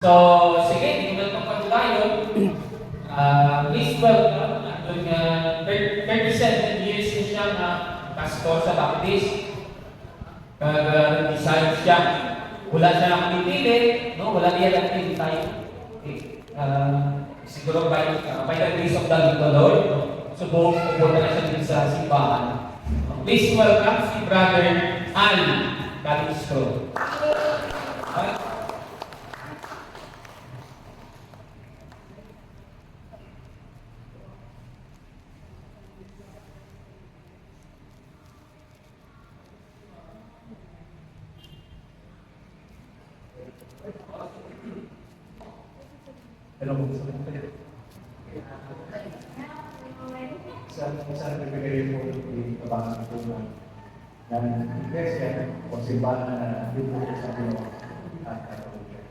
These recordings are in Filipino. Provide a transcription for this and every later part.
So, sige, welcome pa tayo. Please welcome atong 37 years na siya na pastor sa Baptist. Nag-design siya. Wala siya na pinipili, no? Wala niya lang pinipili tayo. Okay. Siguro by the grace of the Lord, subong pupunta na siya din sa simbahan. Please welcome si Brother Al Calixto. Pero kung gusto mo kayo, saan nagbigay mo yung kabangan ko na iglesia o simbahan na dito sa Pinoy at Catholic.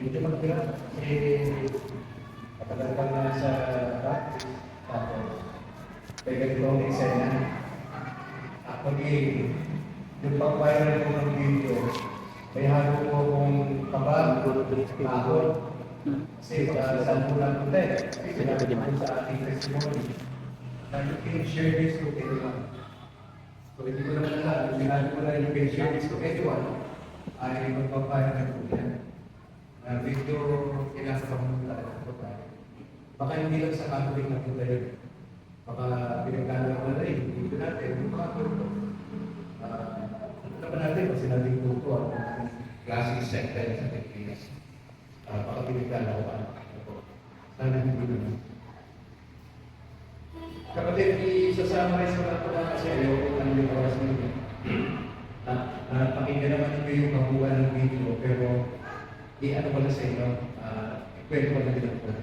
Medyo magkira kasi katagal ka na sa Baptist tapos kaya ganito ang eksena. Actually, yung pag-viral ko ng video, may halo ko kung kabag, kahon. Kasi saan mo lang punta eh. Sinabi ko sa ating testimony na you can share this to anyone. So hindi ko naman alam, sinabi ko na you can share this to anyone ay magpapayaran ko yan. Na video kinasa pamunta ko tayo. Baka hindi lang sa Catholic na punta yun. Baka pinagkala ko na rin, dito natin, yung mga kulto. Ito pa natin, kasi natin kulto ang klaseng sekta sa Pilipinas. Baka pinagkala ko pa. Sana hindi naman. Kapatid, i-summarize ko lang po na kasi ayaw ko lang yung oras nito. Pakinggan naman ito yung kabuuan ng video, pero i-ano ko na sa inyo, ikwento ko na din ako.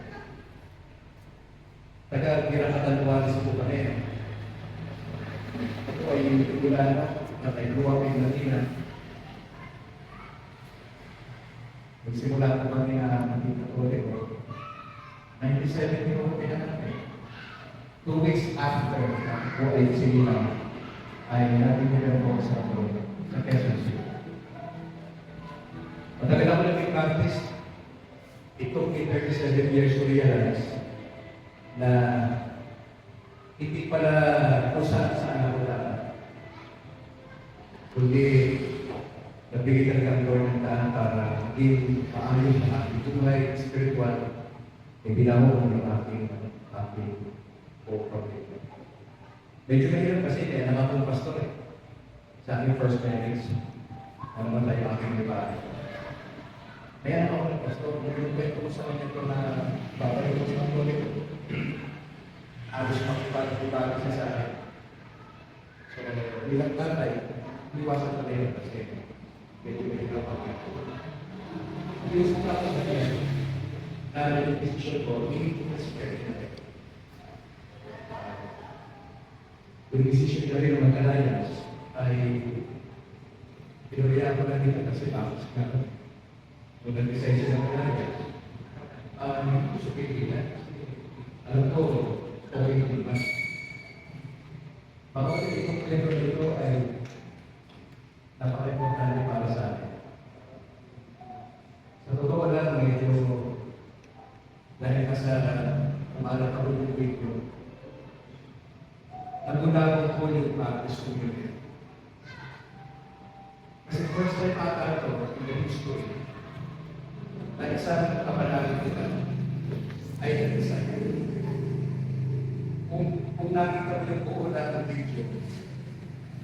Taga-Gira-Katanduanes po kami. Ito ay yung Tugulana na may luwag ng Latina. Nagsimula po kami na maging Katolik. 97 yung ako pinanakay. 2 weeks after po ay sinilang ay natin po sa Quezon City. Matagal ako naging Baptist. It took me 37 years to realize na hindi pala kung saan ako dapat. Kundi nabigay talaga ang Lord ng daan para maging maayos ang aking buhay spiritual. Ibinaw ko ng aking problem. Medyo mahirap kasi kaya naman akong pastor eh. Sa aking first marriage, naman tayo aking libahan. Kaya naman ako ng pastor, yung kwento ko sa kanya ito na babay ko sa mga habis makipag-ibag siya sa akin. So, bilang tatay, iwasan ka na yun kasi medyo mahirap ako. Yung sa tapos na yan, na yung decision ko, hindi ko respect na rin. Yung decision ko rin ng mag-alliance ay pinuriya ko na dito kasi bakit nga. Kung nag-design siya ng alliance, hindi ko siya pigilan. Alam ko, okay naman. Bakit itong kwento nito ay napaka-importante para sa akin. Sa totoo lang, medyo dahil ka sa umalat ako yung video, nagunawan ko yung Baptist community. Kasi first time ata ito in the history na isang kapanagin kita ay nag-design. Kung nakita mo yung buo lahat ng video,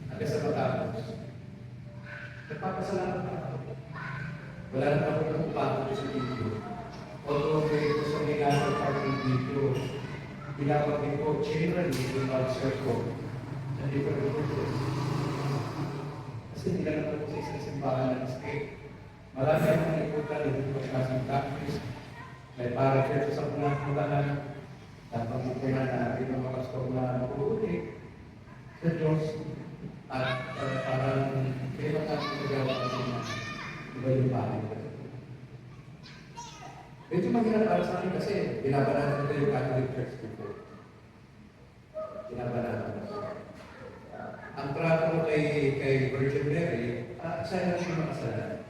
hanggang sa matapos, nagpapasalamat na ako. Wala na ako nakupakot sa video. Although ito sa may nasa part ng video, pinapagin ko generally yung culture ko sa different churches. Kasi hindi lang ako sa isang simbahan ng state. Marami akong naikutan yung pagkasang practice. May para-church sa pulang-pulaan. Dapat mukha na rin ang mga pastor na mabuti sa Diyos at parang kailan natin magawa kasi na iba yung bahay. Medyo mahirap para sa akin kasi binabanatan ko yung Catholic Church before. Binabanatan ko. Ang trato ko kay Virgin Mary, saya lang siya makasalanan.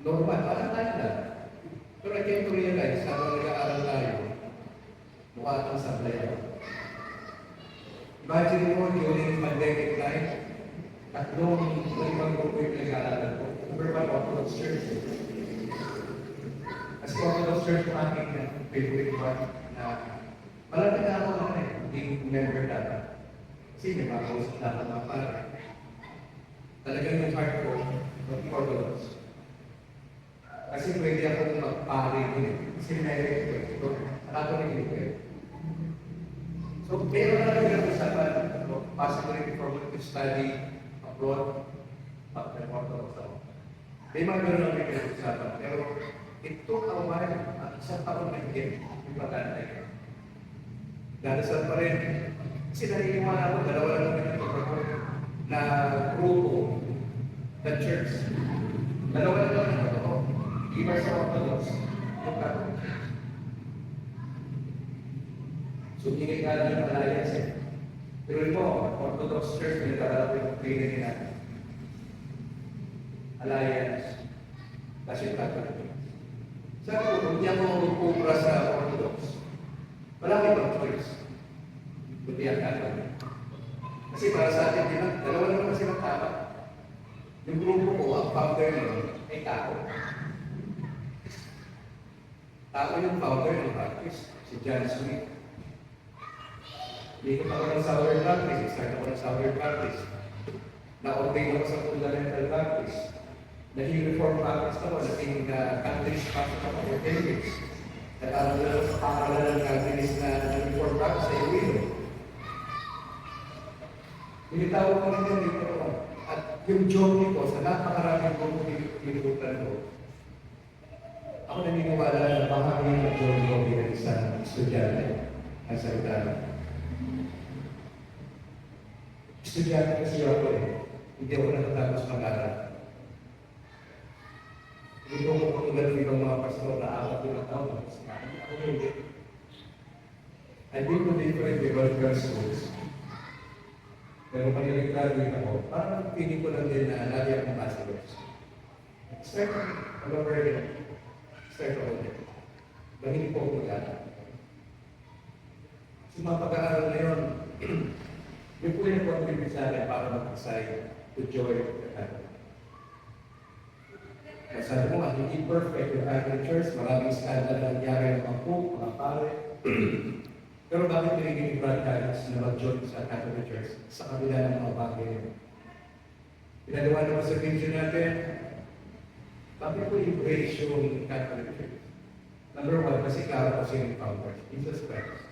Normal, parang tayo lang. Pero I came to realize, habang nag-aaral tayo, mukha itong sablay ako. Imagine mo, during pandemic time, tatlong limang grupo yung nag-aaralan ko. Number one, Orthodox Church. Kasi Orthodox Church yung aking favorite one na malaki na ako naman being member data. Kasi may mga kausap na mga pare. Talagang yung heart ko, Orthodox. Kasi pwede akong magpari din eh. Kasi may ito. Nakatuloy ko eh. So, meron na lang yung usapan, possibility for me to study abroad, Orthodox ako. May mga gano'n lang yung usapan. Pero, it took a while, isang taon na higit, yung pagkantay. Dadasal pa rin. Kasi naniniwala ko, dalawa lang naman yung na grupo, the church. Dalawa lang naman ito. Iba sa Orthodox, yung Catholic. So, ginigala ng alliance eh. Pero ito, Orthodox Church, pinagkakalap yung training nila. Alliance. Kasi Catholic. Sabi ko, kung hindi ako magpupura sa Orthodox, wala kayo bang choice. Kundi ang Catholic. Kasi para sa atin, dalawa naman kasi ng tama. Yung grupo ko, ang founder nila, ay tao. Tao yung founder ng practice, si John Smith. Hindi ko ako ng Southern Baptist, start ako ng Southern Baptist. Na-ordain ako sa Fundamental Baptist. Naging Reformed Baptist ako, naging Calvinist pastor ako for 10 years. Nag-aaral ng Calvinist na Reformed Baptist sa Iloilo. Binitawag ko rin yan dito. At yung journey ko sa napakaraming grupo pinututan ko, ako naniniwala na bahagi ng journey ko bilang isang estudyante ng salita. Estudyante kasi ako eh. Hindi ako natatapos mag-aral. Hindi ko katulad ng ibang mga pastor na 4 na taon. Ako hindi. I've been to different theological schools. Pero pag nag-graduate ako, parang piling ko lang din na lagi akong bachelor's. Start ako din. Dahil hindi po ako mag-aral. Sa mga pag-aaral na yun, yung po yung contribute sa akin para mag-decide to join the Catholic. Sabi mo, hindi perfect yung Catholic Church, maraming skandal na nangyari ng mga pope, mga pare. Pero bakit pinigil ni Brad Callis na mag-join sa Catholic Church sa kabila ng mga bagay nito? Pinaliwan naman sa video natin, bakit po embrace yung Catholic Church? Number one, kasi karo kasi yung founder, Jesus Christ.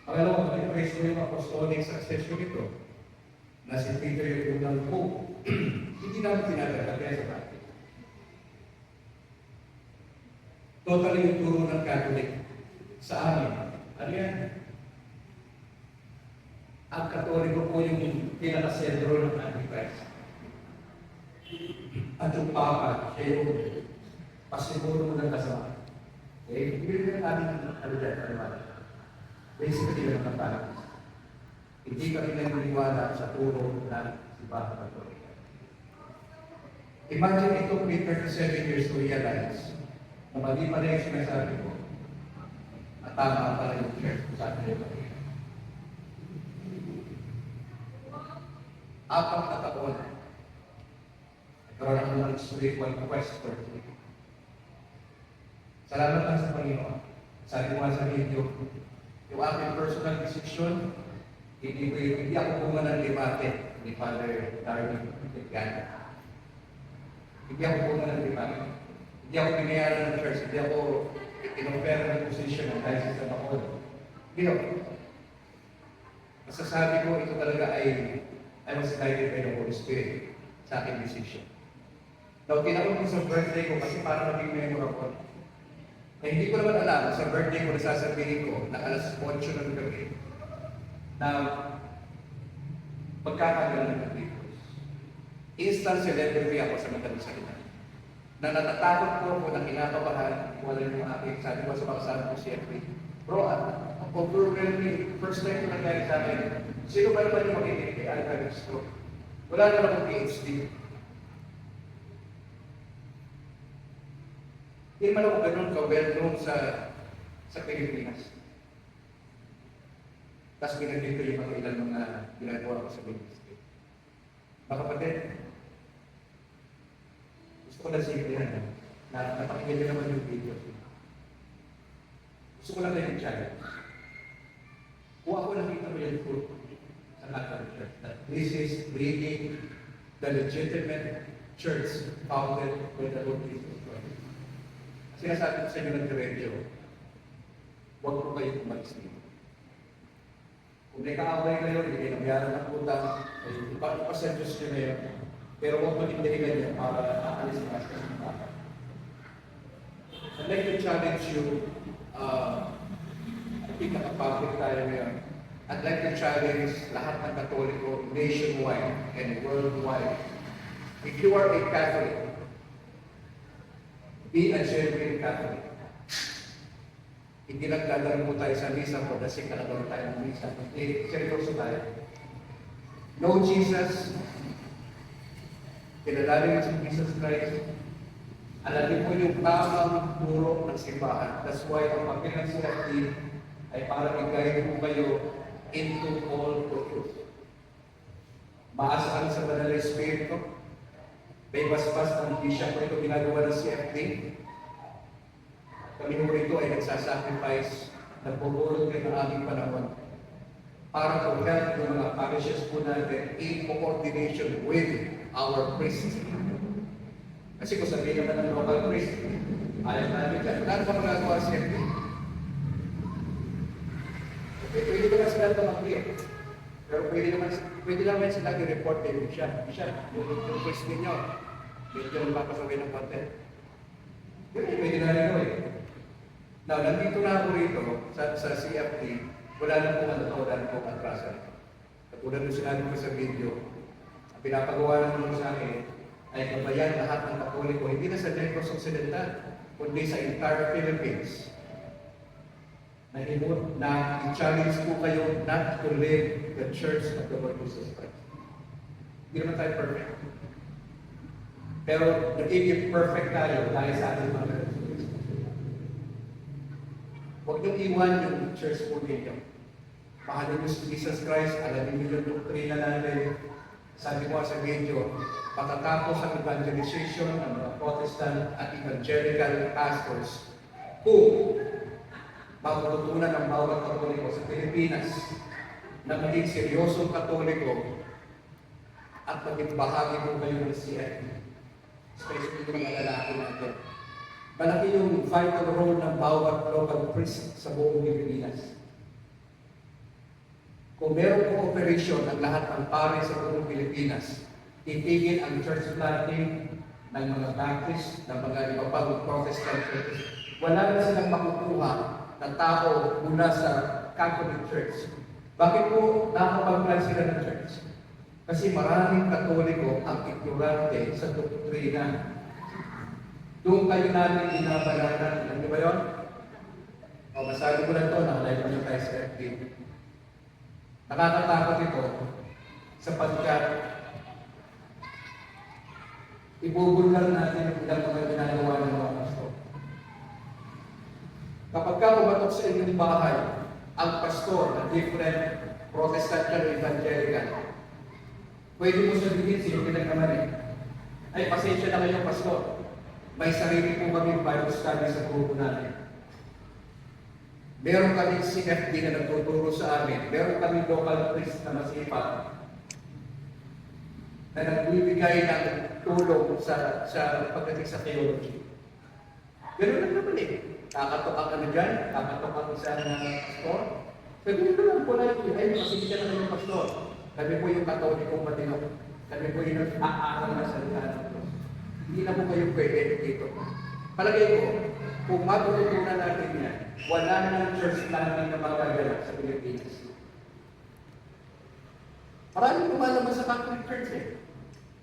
Pangalawa, embrace mo yung apostolic succession nito, na si Peter yung unang pope. Hindi namin tinatagad kaya sa Catholic. Totally yung turo ng Catholic sa amin. Ano yan? Ang Katoliko po yung pinakasentro ng Antichrist. At yung Papa, siya yung pasiguro mo ng kasama. Eh, hindi rin namin ano dyan. Basically, yun ang parang. Hindi kami naniniwala sa turo ng si Papa Katoliko. Imagine it took me 37 years to realize na mali pala yung sinasabi ko at tama pala yung church kung saan nila pala. 4 na taon, nagkaroon ako ng spiritual quest for me. Salamat lang sa Panginoon. Sabi ko nga sa video, yung aking personal decision, hindi ako pumunang limate ni Father Darwin Gana. Hindi ako pumunang limate. Hindi ako binayaran ng church, hindi ako in-offer ng position ng diocese sa Bacolod. Hindi ako. Masasabi ko, ito talaga ay I was guided by the Holy Spirit sa aking decision. Now, tinawag ko sa birthday ko kasi para maging memorable. Na hindi ko naman alam, sa birthday ko nasasabihin ko na alas 8 ng gabi na magkakagalan ng Catholics. Instant celebrity ako sa madaling salita. Na natatakot po ako ng kinakabahan, wala yung aking sabi ko sa makasama ko si Edwin. Bro, ang overwhelming, first time ko nangyari sa akin, sino ba naman yung makinig kay Alvarez ko? Wala naman akong PhD. Hindi man ako ganun ka-well-known sa Pilipinas. Tapos binanggit ko yung mga ilang mga ginagawa ko sa ministry. Mga kapatid, gusto ko lang sige yan, na napakinggan nyo naman yung video. Gusto ko lang kayo challenge. Kung ako nakita mo yung fruit sa Catholic Church, that this is really the legitimate church founded by the Lord Jesus Christ. Sinasabi ko sa inyo ng diretso, huwag po kayo umalis dito. Kung may kaaway kayo, hindi kayo nabiyaran ng utang, ay ipasentos nyo na yun. Pero huwag maging dahilan niya para aalis ang askas ng bata. I'd like to challenge you, I think nakapapit tayo ngayon. I'd like to challenge lahat ng Katoliko nationwide and worldwide. If you are a Catholic, be a genuine Catholic. Hindi nagdadala mo tayo sa misa po kasi kalagawin tayo ng misa. Seryoso tayo. Know Jesus. Kinalalim mo si Jesus Christ. Alamin mo yung tamang turo ng simbahan. That's why ang papel ng CFD ay para i-guide mo kayo into all the truth. Maasaan sa Banal na Espiritu. May basbas ng bishop ko ito ginagawa ng CFD. Kami mo rito ay nagsasacrifice, nagpupulot kayo ng aming panahon para to-help yung mga parishes po natin in coordination with our priests. Kasi kung sabihin naman ng local priest, ayaw namin dyan. Ano ba magagawa sa CFD? Okay, pwede naman sila ito mag-clear. Pero pwede naman sila i-report kayo siya. Yung priest ninyo, medyo magpapasaway ng content. Pwede na rin eh. Now, nandito na ako rito sa CFD, wala na pong atrasan. Katulad ng sinabi ko sa video, ang pinapagawa naman sa akin ay kabayan lahat ng Katoliko, hindi na sa Negros Occidental, kundi sa entire Philippines. Na i-challenge po kayo not to live the Church of the Lord Jesus Christ. Hindi naman tayo perfect. Pero nagiging perfect tayo dahil sa ating mga resolutions. Huwag niyong iwan yung church po ninyo. Mahalin niyo si Jesus Christ, alamin niyo yung doktrina natin. Sabi ko sa video, pagkatapos ang evangelization ng mga Protestant at evangelical pastors, kung matututunan ng bawat Katoliko sa Pilipinas na maging seryosong Katoliko at maging bahagi mo kayo ng CFD, especially yung mga lalaki natin. Malaki yung vital role ng bawat local priest sa buong Pilipinas. Kung merong cooperation ng lahat ng pare sa buong Pilipinas, titigil ang church planting ng mga Baptist, ng mga iba pang Protestant churches. Wala na silang makukuha na tao mula sa Catholic Church. Bakit po nakapag-plan sila ng church? Kasi maraming Katoliko ang ignorante sa doktrina. Doon kayo namin binabalatan. Alam niyo ba yun? O, masabi ko lang ito, nakalive ko yung tayo sa FB. Nakakatakot ito sapagkat ibubulgar natin ang ilang mga ginagawa ng mga pastor. Kapag ka pumatok sa inyong bahay, ang pastor na different Protestant o evangelical, pwede mo sabihin sino pinagnaman eh. Ay, pasensya na kayong pastor. May sarili po kami Bible study sa grupo natin. Meron kami CFD na nagtuturo sa amin. Meron kami local priest na masipag na nagbibigay ng tulong sa pagdating sa theology. Ganun lang naman eh. Kakatok ang ano dyan, kakatok ang isa ng pastor. Sabihin ko lang po na yun, ay, pasensya na kayong pastor. Kami po yung Katolikong matino. Kami po yung nag-aaral na salita ng Diyos. Hindi na po kayo pwede dito. Palagay ko, kung matututunan natin yan, wala na ng church planting na magagalap sa Pilipinas. Maraming lumalaman sa Catholic Church eh.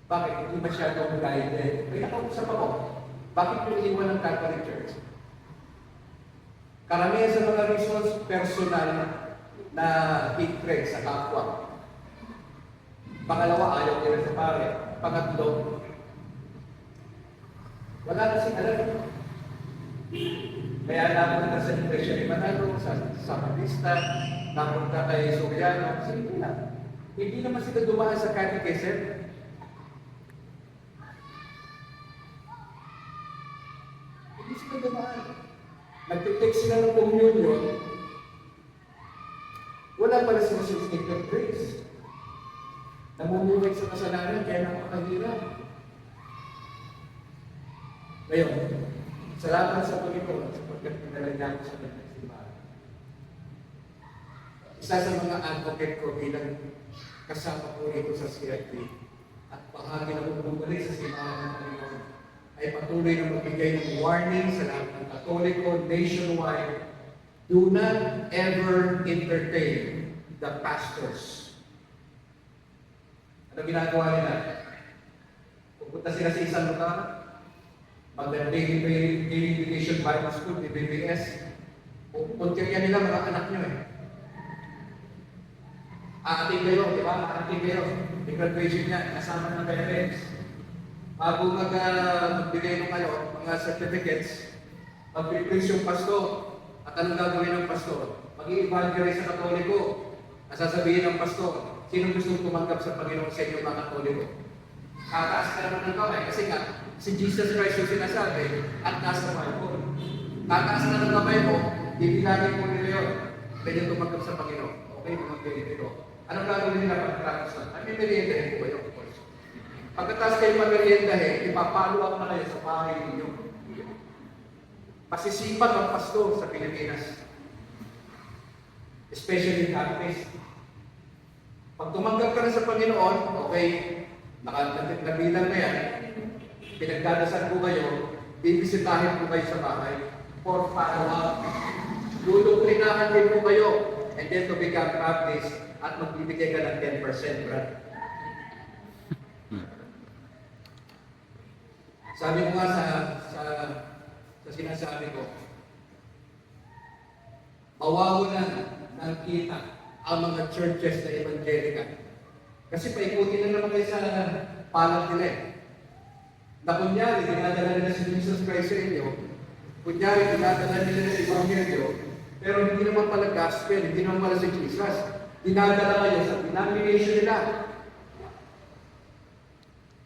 Bakit? Hindi masyadong guided. May nakausap ako. Bakit yung iwan ng Catholic Church? Karamihan sa mga reasons personal na hatred sa kapwa. Pangalawa, ayaw nila sa pare. Pangatlo, wala na si alam. Kaya napunta sa Iglesia ni Manalo, sa Batista, napunta kay Soriano, sige lang. Hindi naman sila dumaan sa catechism. Hindi sila dumaan. Nagtitake sila ng communion, wala pala sila sa state of grace. Namumuhay sa kasalanan, kaya napakahirap. Ngayon, salamat sa Panginoon sapagkat pinalagyan ko sa kanyang simbahan. Isa sa mga advocate ko bilang kasama ko rito sa CIP at bahagi na bumalik sa simbahan ng Panginoon ay patuloy na magbigay ng warning sa lahat ng Katoliko nationwide. Do not ever entertain the pastors. Ano ginagawa nila? Pupunta sila sa isang lugar, mag-daily education Bible School, DBBS, puntirya nila mga anak nyo eh. Aating kayo, di ba? Aating kayo. Yung graduation niya, kasama ng parents. Bago magbigay ng kayo, mga certificates, mag-preach yung pastor. At anong gagawin ng pastor? Mag-i-evangelize sa Katoliko. Ang sasabihin ng pastor, sino gusto tumanggap sa Panginoon sa inyo mga Katoliko? Kataas ka naman ng kamay kasi nga, si Jesus Christ yung sinasabi at nasa Bible. Kataas ka ng kamay mo, bibilangin mo nila yun. Pwede tumanggap sa Panginoon. Okay, tumanggap nito. Anong gagawin nila pag-practice? May meriendahin ko kayo, of course. Pagkatapos kayo mag-meriendahin, ipapalo up na kayo sa bahay ninyo. Pasisipan ng pastor sa Pilipinas. Especially Catholics. Pag tumanggap ka na sa Panginoon, okay, nabilang na yan, pinagdadasal po kayo, bibisitahin po kayo sa bahay for follow-up. Luluklinahan din po kayo, and then to become Baptist, at magbibigay ka ng 10%, Brad. Sabi ko nga sa sinasabi ko, mawawalan ng kita ang mga churches na evangelical. Kasi paikutin na naman kayo sa palag nila eh. Na kunyari, dinadala nila si Jesus Christ sa inyo, kunyari, dinadala nila sa Evangelyo, pero hindi naman pala gospel, hindi naman pala si Jesus. Dinadala kayo sa denomination nila.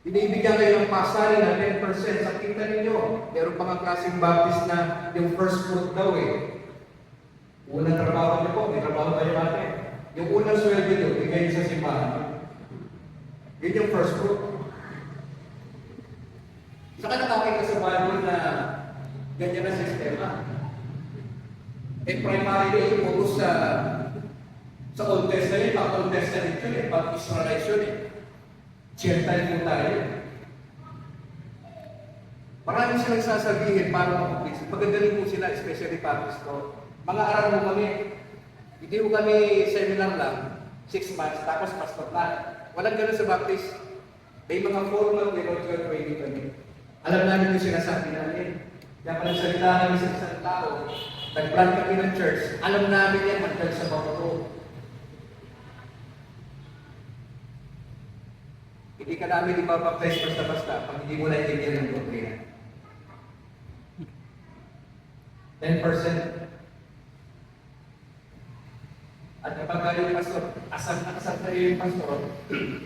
Binibigyan kayo ng pasari na 10% sa kita ninyo. Meron pa nga klaseng Baptist na yung first fruit daw eh. Unang trabaho niyo po, may trabaho tayo natin. Yung unang sweldo niyo, bigay sa simbahan. Yun yung first fruit. Saka nakakita sa Bible na ganyan na sistema. Eh, primarily, puro sa Old Testament, Old Testament yun eh, pag-Israelites yun eh. Gentile po tayo. Maraming silang sasabihin para makapagpisa. Magagaling po sila, especially Baptist ko. Mga aral mo kami. Hindi mo kami seminar lang, 6 months, tapos pastor na. Walang ganun sa Baptist. May mga formal theological training kami. Alam namin yung sinasabi namin. Kaya pala salita namin sa isang tao, nag-plan kami ng church, alam namin yan hanggang sa babato. Hindi ka namin ipapapres basta-basta pag hindi mo naiintindihan ng doktrina. 10%. At kapag kayo yung pastor, asal na kayo yung pastor,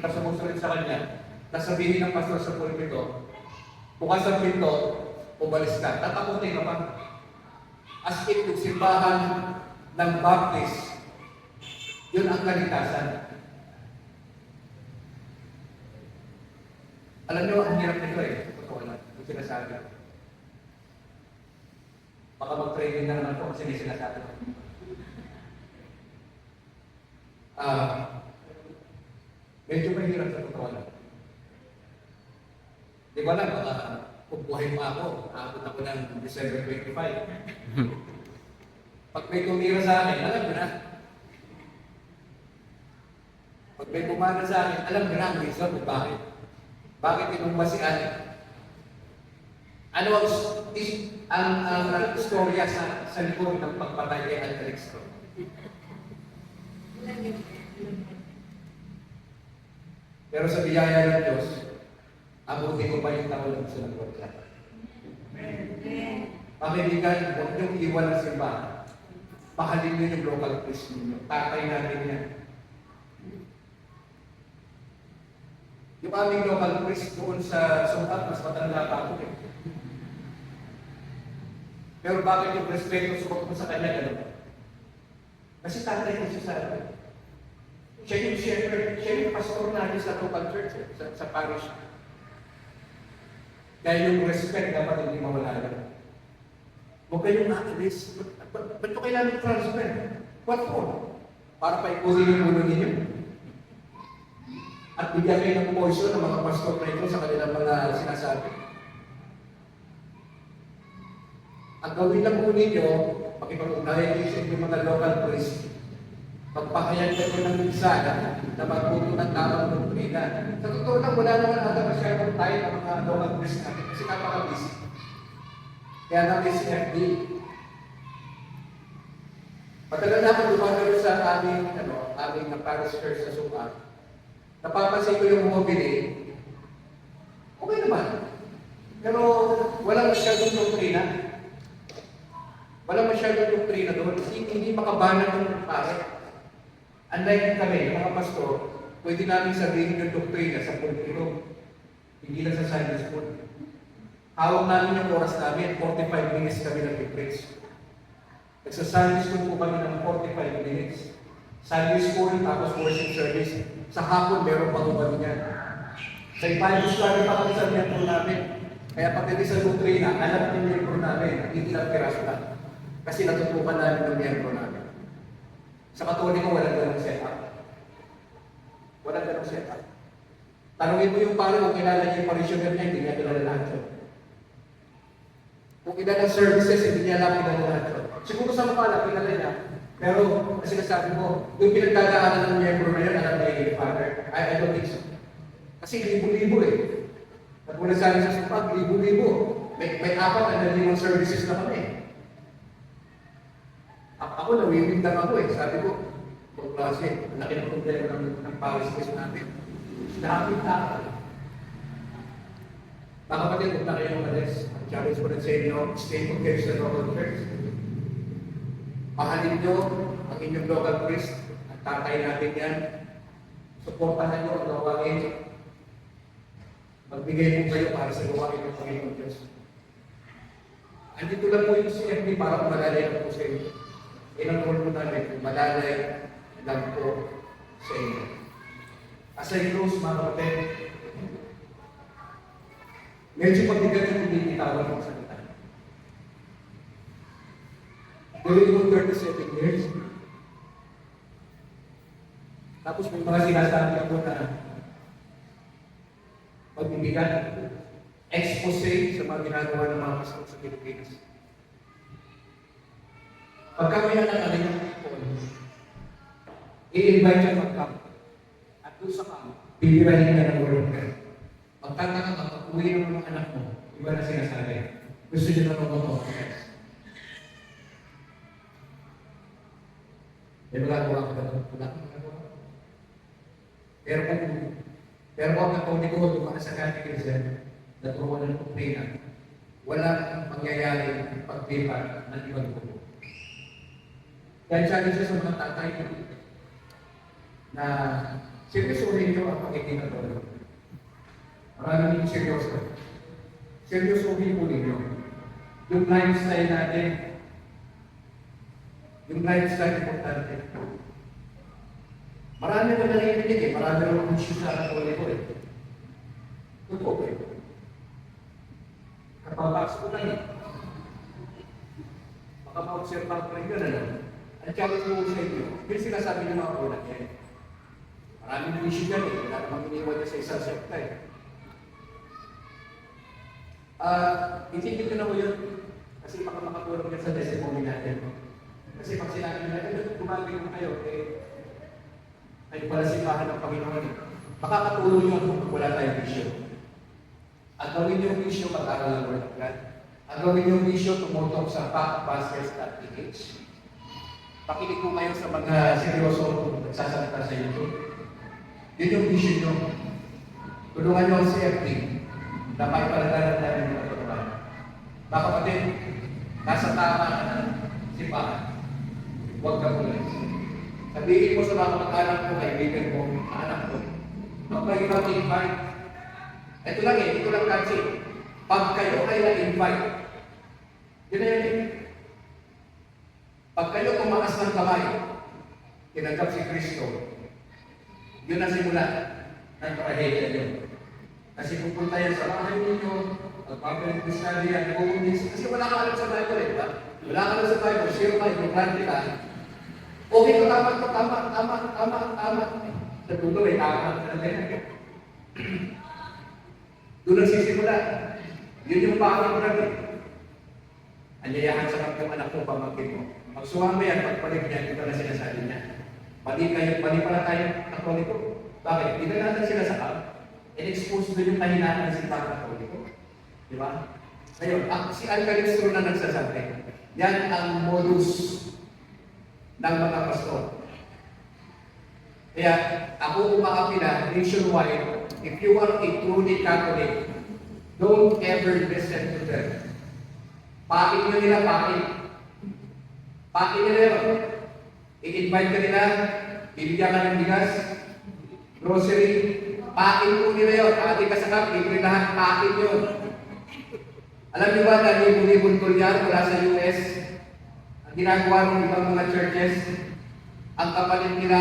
tapos sumusunod sa kanya, nasabihin ng pastor sa pulpito, bukas ang pinto, umalis ka. Tatakutin ka pa. As if yung simbahan ng Baptist, yun ang kaligtasan. Alam nyo, ang hirap nito eh. Totoo lang. Yung sinasabi. Baka mag-training na naman po kasi may sinasabi ko. Medyo mahirap sa totoo lang. Di ba lang, baka kung buhay pa ako, aabot ako ng December 25. Pag may tumira sa akin, alam mo na. Pag may kumana sa akin, alam mo na ang reason kung bakit. Bakit inumbasian? Ano ang istorya sa likod ng pagpatay kay Angelixto? Pero sa biyaya ng Diyos, abutin ko pa yung tao lang sa nagwagla. Mga kaibigan, huwag niyong iwan ang simbahan. Mahalin niyo yung local priest ninyo. Tatay natin yan. Yung aming local priest doon sa Sukat, mas matanda pa ako eh. Pero bakit yung respeto suot mo sa kanya gano'n? Kasi tatay mo siya sa atin. Siya yung shepherd, siya yung pastor natin sa local church, sa parish. Kaya yung respect dapat hindi mawala na. Huwag kayong nakalis. Ba't ito kailangan transfer? What for? Para paikurin yung ulo ninyo. At bigyan kayo ng poison ng mga pastor na ito sa kanilang mga sinasabi. Ang gawin lang po ninyo, makipag-ugnayan kayo sa inyong mga local priest, magpahayag kayo ng minsan na magputo ng tamang doktrina. Sa totoo lang, wala naman ata masyadong tayo ng mga local priest natin kasi napaka-busy. Kaya namin si FD. Matagal na ako dumagalo sa aming parish church sa Sukat. Napapansin ko yung bumabili. Okay naman. Pero walang masyadong doktrina. Walang masyadong doktrina doon. Hindi makabanat yung pare. Unlike kami, yung mga pastor, pwede namin sabihin yung doktrina sa pulpito. Hindi lang sa Sunday school. Hawak namin yung oras namin, 45 minutes kami nag-preach. Sa Sunday school po kami ng 45 minutes. Sunday school, tapos worship service. Sa hapon, meron pang iba niya. Sa Bible study pa kami sa miyembro namin. Kaya pagdating sa doktrina, alam ng miyembro namin, hindi lang piraso lang. Kasi natutukan namin ng miyembro namin. Sa Katoliko, walang ganong setup. Walang ganong setup. Tanungin mo yung pare kung kilala niya yung parishioner niya, hindi niya kilala lahat yun. Kung ilan ang services, hindi niya alam kilala lahat yun. Siguro sa mukha lang, kilala niya. Pero, kasi nasabi mo, yung pinagdadaanan ng miyembro na yun, alam na yung Father. I don't think so. Kasi libo-libo eh. At kung nasabi sa sumpag, libo-libo. May 4 na 5 services na kami. Ako, nawibindang ako eh. Sabi ko, kung klase, laki ng problema ng power space natin. Dahil takot. Mga kapatid, kung na kayo umalis, ang challenge ko rin sa inyo, stay focused sa local church. Mahalin nyo ang inyong local priest, ang tatay natin yan. Suportahan nyo ang gawain. Magbigay po kayo para sa gawain ng Panginoon Diyos. Andito lang po yung CFD para malalay lang po sa inyo. Ilang role mo namin, malalay lang po sa inyo. As I close, mga kapatid, medyo pagbigat yung pinitawan ng salita. Gawin mo 37 years. Tapos may mga sinasabi ako na pagbibigan, expose sa mga ginagawa ng mga pastor sa Pilipinas. Pagka may anak yung people, i-invite siya mag-camp. At doon sa camp, bibirahin ka ng word ka. Magtanda ka, pag-uwi ng mga anak mo, iba na sinasabi. Gusto niyo na mag-auto. May magagawa ka ba? Wala kang magagawa. Pero kung ang kauni ko, dumaan sa catechism, naturuan ng doktrina, walang mangyayari pagbipan ng ibang grupo. Dahil sabi siya sa mga tatay na seryosohin nyo ang pagiging ng lolo. Marami nyo seryoso. Seryosohin po ninyo. Yung lifestyle natin, yung lifestyle importante. Marami ko narinig eh. Marami ko issue sa Katoliko eh. Totoo eh. Kapag ko na eh. Baka ma-observe ko rin yun ano. Ang challenge ko sa inyo, yung sinasabi ng mga ulat yan. Marami ng issue dyan eh. Wala namang iniwan niya sa isang sekta eh. Isipin ko na ko yun. Kasi baka makatulong yan sa testimony natin. Kasi pag sinabi nila, gumagawin mo kayo, ay pala simbahan ng Panginoon. Makakatulong yun kung wala tayong issue. Ang gawin yung issue, mag-aral ng Word of God. Ang gawin yung issue, tumutok sa factbusters.ph. Pakinig ko kayo sa mga seryoso nagsasalita sa YouTube. Yun yung issue nyo. Tulungan nyo ang CFD na may palagalan namin ng katutunan. Mga kapatid, nasa tama ka ng simbahan. Huwag ka umalis. Sabihin mo sa mga mag-anak mo, kaibigan mo, anak mo, magpahirap invite. Ito lang eh, ito lang kasi. Pag kayo ay na-invite, yun na yun eh. Pag kayo kumakas ng kamay, tinanggap si Kristo, yun ang simula ng trahedya yun. Kasi pupunta yan sa bahay ninyo, magpapalipisali yan, nagpupulis. Kasi wala ka alam sa Bible eh, ba? Wala ka alam sa Bible, share ka, importante ka. Okay, tama. Sa dulo eh, tama. Doon nagsisimula. Yun yung bakit mo natin. Anyayahan sa kapag anak mo, pamangkin mo. Magsuwama yan, pagpalig niya, ito na sinasabi niya. Mali pala tayo Katoliko. Bakit? Hindi na natin sila sa in-expose doon yung kahinaan ng simbahan Katoliko. Di ba? Ngayon, si Alcalistro na nagsasabi, yan ang modus ng mga pastor. Kaya, ako umaapila nationwide, if you are a truly Catholic, don't ever listen to them. Pakin nyo nila, pakin. Pakin nila yun. I-invite ka nila, bibigyan ka ng bigas, grocery, pakin po nila yun. Pati ka sa kap, libre lahat, pakin yun. Alam niyo ba na libo-libong dolyar mula sa US, ang ginagawa ng ibang mga churches, ang kapalit nila,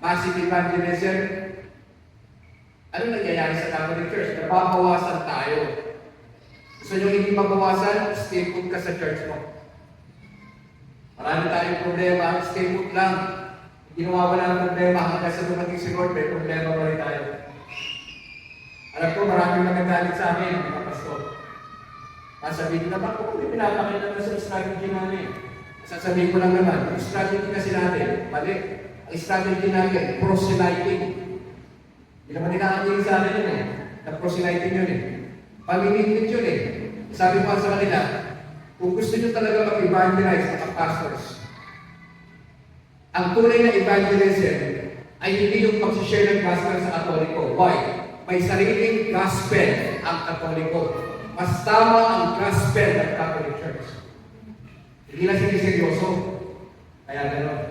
massive evangelism. Ano nangyayari sa Catholic Church? Napapawasan tayo. Gusto nyo hindi mabawasan? Stay put ka sa church mo. Marami tayong problema, stay put lang. Hindi nawawala ng problema hanggang sa dumating si Lord, may problema pa rin tayo. Alam ko, maraming nagagalit sa amin, mga pastor. Sasabihin ko naman, kung may pinapakita naman sa strategy namin. Sasabihin ko lang naman, yung strategy kasi natin, mali. Ang strategy natin, proselyting. Hindi naman nila sa atin yun eh. Na-proselyting yun eh. Pamimigit yun eh. Sabi ko sa kanila, kung gusto nyo talaga mag-evangelize mga pastors, ang tunay na evangelism ay hindi yung pag-share ng gospel sa Katoliko. Why? May sariling gospel ang Katoliko. Mas tama ang gospel ng Catholic Church. Hindi na siniseryoso. Kaya gano'n.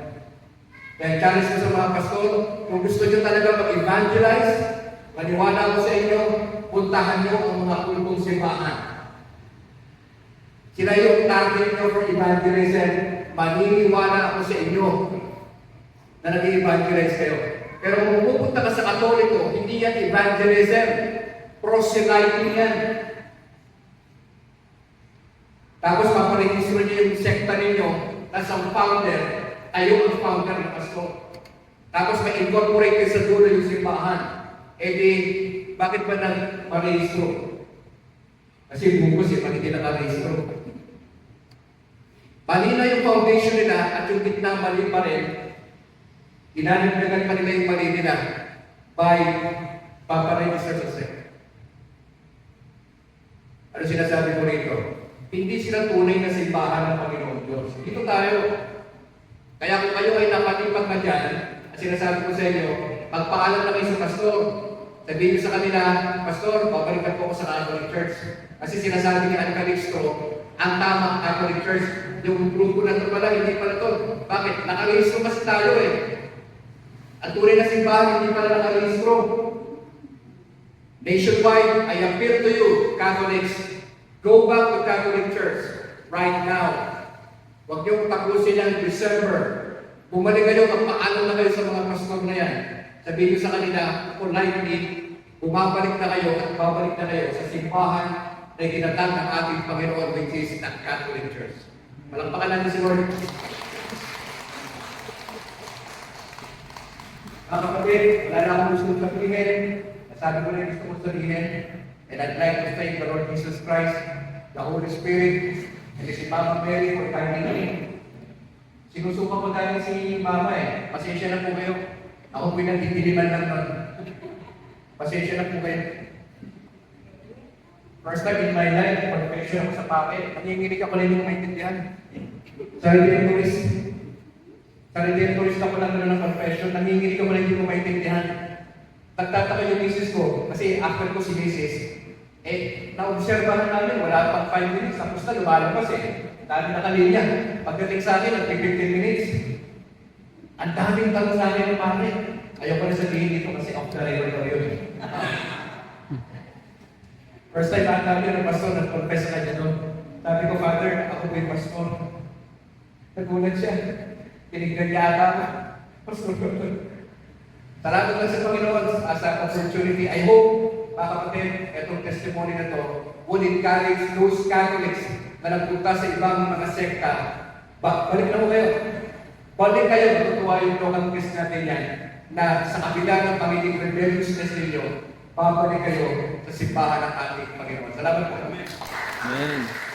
Kaya challenge ko sa mga pastor, kung gusto nyo talaga mag-evangelize, maniwala ko sa inyo, puntahan nyo ang mga kultong simbahan. Sila yung target nyo for evangelism, maniniwala ako sa inyo na nag-evangelize kayo. Pero kung pupunta ka sa Katoliko, hindi yan evangelism, proselyting yan. Tapos paparehistro nyo yung sekta ninyo na sa founder, ayaw ang founder ng pastor. Tapos ma-incorporate kayo sa dulo yung simbahan. Eh di, bakit ba nag-parehistro? Kasi bukos eh, pag hindi nakarehistro. Mali na yung foundation nila at yung gitna mali pa rin, inanagdagan pa nila yung mali nila by paparegister sa sekta. Ano sinasabi ko rito? Hindi sila tunay na simbahan ng Panginoon Diyos. Dito tayo. Kaya kung kayo ay napalipag na dyan, sinasabi ko sa inyo, magpaalam na kayo sa pastor. Sabihin ko sa kanila, Pastor, babalikan po ako sa Catholic Church. Kasi sinasabi ni Alcalistro, ang tamang Catholic Church, yung grupo na ito pala, hindi pala ito. Bakit? Nakalistro kasi tayo eh. Ang tunay na simbahan, hindi pala nakalistro. Nationwide, I appeal to you, Catholics, go back to Catholic Church right now. Huwag niyong tapusin ang December. Bumalik kayo, magpaalam na kayo sa mga pastor na yan. Sabihin niyo sa kanila, politely, bumabalik na kayo at babalik na kayo sa simbahan na itinatag ng ating Panginoon, which is the Catholic Church. Malampakan natin si Lord. Mga kapatid, wala na akong gusto sabihin. Nasabi ko na yung gusto kong sabihin. And I'd like to thank the Lord Jesus Christ, the Holy Spirit, and si Mama Mary for guiding me. Sinusuka ko tayo si Mama eh. Pasensya na po kayo. Ako pinagdidiliman lang nun. Pasensya na po kayo. First time in my life, perfection ako sa pake. Nanginginig ako lang yung maintindihan. Sa Redentorist ako lang ng confession. Nanginginig ako lang yung maintindihan. Nagtataka yung misis ko. Kasi after ko si misis, Na-obserbahan namin, wala pang 5 minutes, tapos na lumalabas Dami na kalinya. Pagdating sa akin, nag-15 minutes. Ang daming tanong sa akin ng pare. Ayaw ko na sabihin dito kasi off the record ko yun. First time ang kami ng pastor, nag-confess na niya doon. Sabi ko, Father, ako po yung pastor. Nagulat siya. Tinignan niya ata ako. Pastor, salamat lang sa Panginoon as an opportunity. I hope, mga kapatid, itong testimony na to would encourage those Catholics na nagpunta sa ibang mga sekta. Balik na po kayo. Balik kayo, matutuwa yung local case natin yan, na sa kabila ng pagiging rebelliousness ninyo, babalik kayo sa simbahan ng ating Panginoon. Salamat po. Amen.